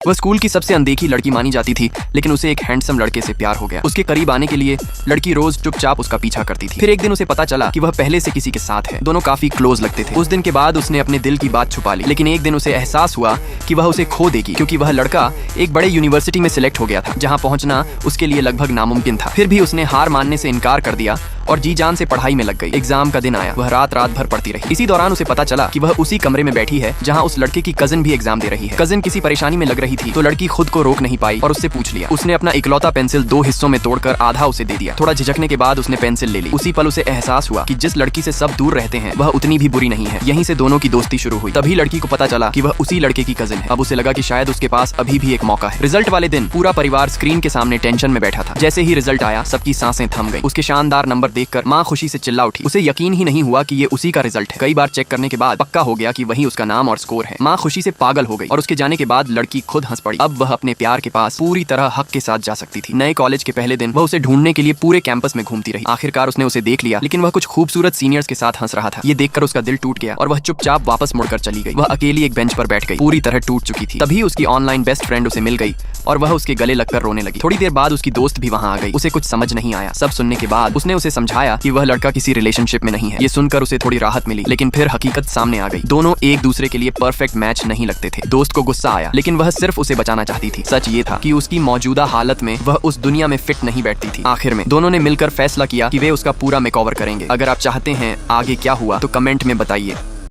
वह स्कूल की सबसे अनदेखी लड़की मानी जाती थी, लेकिन उसे एक हैंडसम लड़के से प्यार हो गया। उसके करीब आने के लिए लड़की रोज चुपचाप उसका पीछा करती थी। फिर एक दिन उसे पता चला कि वह पहले से किसी के साथ है। दोनों काफी क्लोज लगते थे। उस दिन के बाद उसने अपने दिल की बात छुपा ली, लेकिन एक दिन उसे एहसास हुआ कि वह उसे खो देगी, क्योंकि वह लड़का एक बड़े यूनिवर्सिटी में सिलेक्ट हो गया था, जहाँ पहुंचना उसके लिए लगभग नामुमकिन था। फिर भी उसने हार मानने से इनकार कर दिया और जी जान से पढ़ाई में लग गई। एग्जाम का दिन आया, वह रात भर पढ़ती रही। इसी दौरान उसे पता चला कि वह उसी कमरे में बैठी है जहां उस लड़के की कजिन भी एग्जाम दे रही है। कजिन किसी परेशानी में लग रही थी तो लड़की खुद को रोक नहीं पाई और उससे पूछ लिया। उसने अपना इकलौता पेंसिल 2 हिस्सों में तोड़कर आधा उसे दे दिया। थोड़ा झिझकने के बाद उसने पेंसिल ले ली। उसी पल उसे एहसास हुआ कि जिस लड़की से सब दूर रहते हैं वह उतनी भी बुरी नहीं है। यहीं से दोनों की दोस्ती शुरू हुई। तभी लड़की को पता चला कि वह उसी लड़के की कजिन है। अब उसे लगा कि शायद उसके पास अभी भी एक मौका है। रिजल्ट वाले दिन पूरा परिवार स्क्रीन के सामने टेंशन में बैठा था। जैसे ही रिजल्ट आया सबकी सांसें थम गई। उसके शानदार नंबर देखकर माँ खुशी से चिल्ला उठी। उसे यकीन ही नहीं हुआ कि ये उसी का रिजल्ट है। कई बार चेक करने के बाद पक्का हो गया कि वही उसका नाम और स्कोर है। माँ खुशी से पागल हो गई और उसके जाने के बाद लड़की खुद हंस पड़ी। अब वह अपने प्यार के पास पूरी तरह हक के साथ जा सकती थी। नए कॉलेज के पहले दिन वह उसे ढूंढने के लिए पूरे कैंपस में घूमती रही। आखिरकार उसने उसे देख लिया, लेकिन वह कुछ खूबसूरत सीनियर्स के साथ हंस रहा था। ये देखकर उसका दिल टूट गया और वह चुपचाप वापस मुड़कर चली गई। वह अकेली एक बेंच पर बैठ गई, पूरी तरह टूट चुकी थी। तभी उसकी ऑनलाइन बेस्ट फ्रेंड उसे मिल गई और वह उसके गले लगकर रोने लगी। थोड़ी देर बाद उसकी दोस्त भी वहाँ आ गई। उसे कुछ समझ नहीं आया। सब सुनने के बाद उसने उसे समझाया कि वह लड़का किसी रिलेशनशिप में नहीं है। ये सुनकर उसे थोड़ी राहत मिली, लेकिन फिर हकीकत सामने आ गई। दोनों एक दूसरे के लिए परफेक्ट मैच नहीं लगते थे। दोस्त को गुस्सा आया, लेकिन वह सिर्फ उसे बचाना चाहती थी। सच ये था कि उसकी मौजूदा हालत में वह उस दुनिया में फिट नहीं बैठती थी। आखिर में दोनों ने मिलकर फैसला किया कि वे उसका पूरा मेकओवर करेंगे। अगर आप चाहते हैं आगे क्या हुआ तो कमेंट में बताइए।